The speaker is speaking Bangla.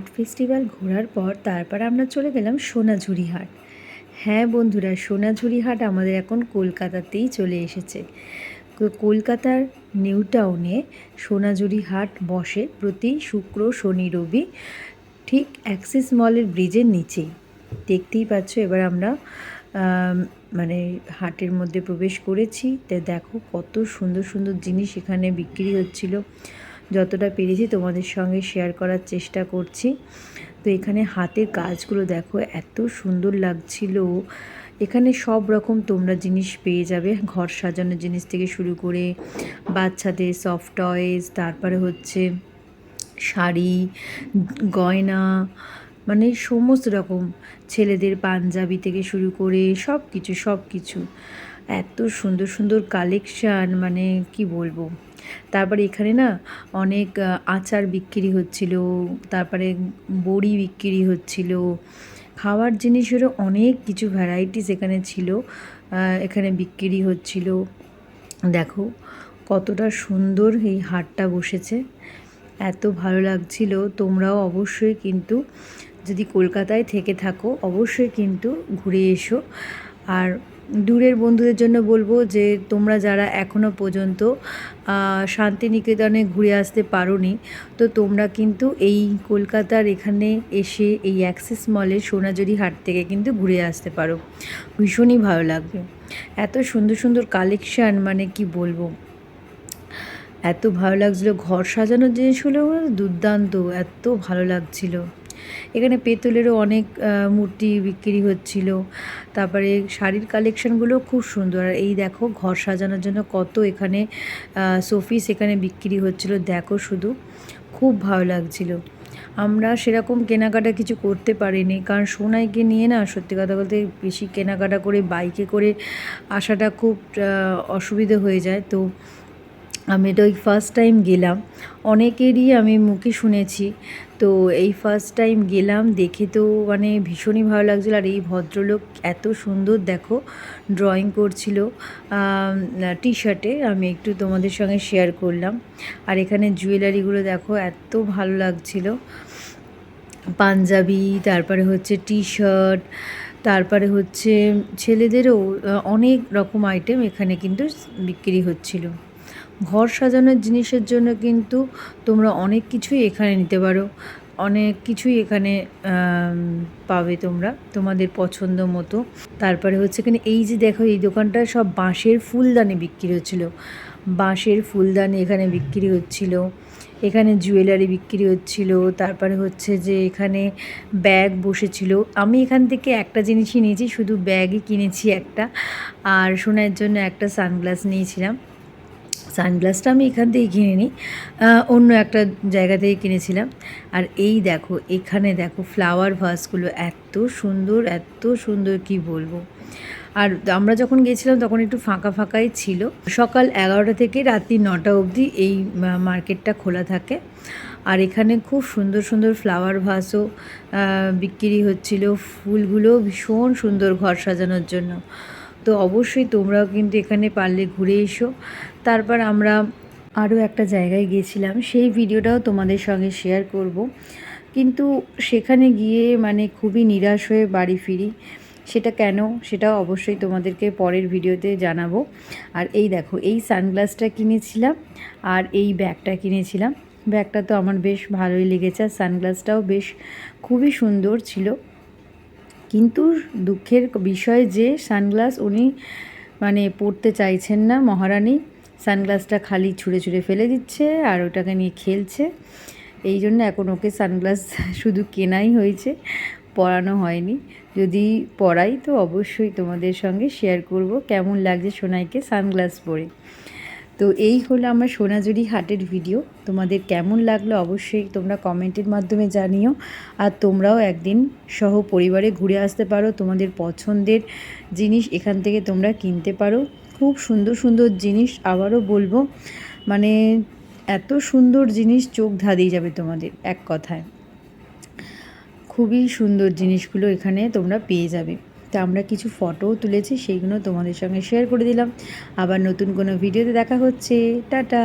আর্ট ফেস্টিভ্যাল ঘোরার পর তারপর আমরা চলে গেলাম সোনাঝুরি হাট। হ্যাঁ বন্ধুরা, সোনাঝুরি হাট আমাদের এখন কলকাতাতেই চলে এসেছে। কলকাতার নিউ টাউনে সোনাঝুরি হাট বসে প্রতি শুক্র, শনি, রবি, ঠিক অ্যাক্সিস মলের ব্রিজের নিচেই। দেখতেই পাচ্ছ, এবার আমরা মানে হাটের মধ্যে প্রবেশ করেছি। তো দেখো কত সুন্দর সুন্দর জিনিস এখানে বিক্রি হচ্ছিল। যতটা পেরেছি তোমাদের সঙ্গে শেয়ার করার চেষ্টা করছি। তো এখানে হাতের কাজগুলো দেখো এত সুন্দর লাগছিল। এখানে সব রকম তোমরা জিনিস পেয়ে যাবে, ঘর সাজানোর জিনিস থেকে শুরু করে বাচ্চাদের সফট টয়েস, তারপরে হচ্ছে শাড়ি, গয়না, মানে সমস্ত রকম, ছেলেদের পাঞ্জাবি থেকে শুরু করে সব কিছু এত সুন্দর সুন্দর কালেকশান, মানে কি বলবো। তারপরে এখানে না অনেক আচার বিক্রি হচ্ছিল, তারপরে বড়ি বিক্রি হচ্ছিল, খাওয়ার জিনিসেরও অনেক কিছু ভ্যারাইটিস এখানে ছিল, এখানে বিক্রি হচ্ছিল। দেখো কতটা সুন্দর এই হাটটা বসেছে, এত ভালো লাগছিল। তোমরাও অবশ্যই কিন্তু যদি কলকাতায় থেকে থাকো অবশ্যই কিন্তু ঘুরে এসো। আর দূরের বন্ধুদের জন্য বলবো যে তোমরা যারা এখনও পর্যন্ত শান্তিনিকেতনে ঘুরে আসতে পারোনি, তো তোমরা কিন্তু এই কলকাতার এখানে এসে এই অ্যাক্সিস মলের সোনাঝুরি হাট থেকে কিন্তু ঘুরে আসতে পারো, ভীষণই ভালো লাগবে। এত সুন্দর সুন্দর কালেকশান, মানে কি বলবো, এত ভালো লাগছিলো। ঘর সাজানোর জিনিসগুলো দুর্দান্ত, এত ভালো লাগছিলো। এখানে পেতলেরও অনেক মূর্তি বিক্রি হচ্ছিল। তারপরে শাড়ির কালেকশানগুলো খুব সুন্দর। আর এই দেখো ঘর সাজানোর জন্য কত এখানে শোপিস এখানে বিক্রি হচ্ছিল, দেখো শুধু, খুব ভালো লাগছিল। আমরা সেরকম কেনাকাটা কিছু করতে পারিনি, কারণ সোনাইকে নিয়ে না সত্যি কথা বলতে বেশি কেনাকাটা করে বাইকে করে আসাটা খুব অসুবিধে হয়ে যায়। তো আমি তো এই ফার্স্ট টাইম গেলাম, অনেকেরই আমি মুখে শুনেছি, তো এই ফার্স্ট টাইম গেলাম, দেখে তো মানে ভীষণই ভালো লাগছিলো। আর এই ভদ্রলোক এত সুন্দর দেখো ড্রয়িং করছিল টি শার্টে, আমি একটু তোমাদের সঙ্গে শেয়ার করলাম। আর এখানে জুয়েলারিগুলো দেখো এত ভালো লাগছিল, পাঞ্জাবি, তারপরে হচ্ছে টি শার্ট, তারপরে হচ্ছে ছেলেদেরও অনেক রকম আইটেম এখানে কিন্তু বিক্রি হচ্ছিল। ঘর সাজানোর জিনিসের জন্য কিন্তু তোমরা অনেক কিছুই এখানে নিতে পারো, অনেক কিছুই এখানে পাবে তোমরা তোমাদের পছন্দ মতো। তারপরে হচ্ছে এখানে এই যে দেখো এই দোকানটা সব বাঁশের ফুলদানি বিক্রি হচ্ছিল, বাঁশের ফুলদানি এখানে বিক্রি হচ্ছিল। এখানে জুয়েলারি বিক্রি হচ্ছিল। তারপরে হচ্ছে যে এখানে ব্যাগ বসেছিল। আমি এখান থেকে একটা জিনিসই নিয়েছি, শুধু ব্যাগই কিনেছি একটা, আর সোনার জন্য একটা সানগ্লাস নিয়েছিলাম। সানগ্লাসটা আমি এখান থেকেই কিনিনি, অন্য একটা জায়গা থেকে কিনেছিলাম। আর এই দেখো এখানে দেখো ফ্লাওয়ার ভাসগুলো এত সুন্দর কি বলবো। আর আমরা যখন গেছিলাম তখন একটু ফাঁকা ফাঁকাই ছিল। সকাল 11টা থেকে রাত্রি 9টা অবধি এই মার্কেটটা খোলা থাকে। আর এখানে খুব সুন্দর সুন্দর ফ্লাওয়ার ভাসও বিক্রি হচ্ছিল, ফুলগুলো ভীষণ সুন্দর ঘর সাজানোর জন্য। তো অবশ্যই তোমরাও কিন্তু এখানে পারলে ঘুরে এসো। তারপর আমরা আরও একটা জায়গায় গিয়েছিলাম, সেই ভিডিওটাও তোমাদের সঙ্গে শেয়ার করব, কিন্তু সেখানে গিয়ে মানে খুবই নিরাশ হয়ে বাড়ি ফিরি। সেটা কেন, সেটাও অবশ্যই তোমাদেরকে পরের ভিডিওতে জানাবো। আর এই দেখো এই সানগ্লাসটা কিনেছিলাম, আর এই ব্যাগটা কিনেছিলাম। ব্যাগটা তো আমার বেশ ভালোই লেগেছে, আর সানগ্লাসটাও বেশ খুবই সুন্দর ছিল। কিন্তু দুঃখের বিষয় যে সানগ্লাস উনি মানে পরতে চাইছেন না, মহারানী সানগ্লাসটা খালি ছুঁড়ে ফেলে দিচ্ছে আর ওটাকে নিয়ে খেলছে। এই জন্য এখন ওকে সানগ্লাস শুধু কেনাই হয়েছে, পরানো হয়নি। যদি পরাই তো অবশ্যই তোমাদের সঙ্গে শেয়ার করব কেমন লাগছে সোনাইকে সানগ্লাস পরে। তো এই হলো আমার সোনাঝুরি হাটের ভিডিও। তোমাদের কেমন লাগলো অবশ্যই তোমরা কমেন্টের মাধ্যমে জানিও। আর তোমরাও একদিন সহ পরিবারে ঘুরে আসতে পারো, তোমাদের পছন্দের জিনিস এখান থেকে তোমরা কিনতে পারো। খুব সুন্দর সুন্দর জিনিস, আবারও বলবো, মানে এত সুন্দর জিনিস চোখ ধাঁধিয়ে যাবে তোমাদের, এক কথায় খুবই সুন্দর জিনিসগুলো এখানে তোমরা পেয়ে যাবে। তা আমরা কিছু ফটোও তুলেছি, সেইগুলো তোমাদের সঙ্গে শেয়ার করে দিলাম। আবার নতুন কোনো ভিডিওতে দেখা হচ্ছে, টাটা।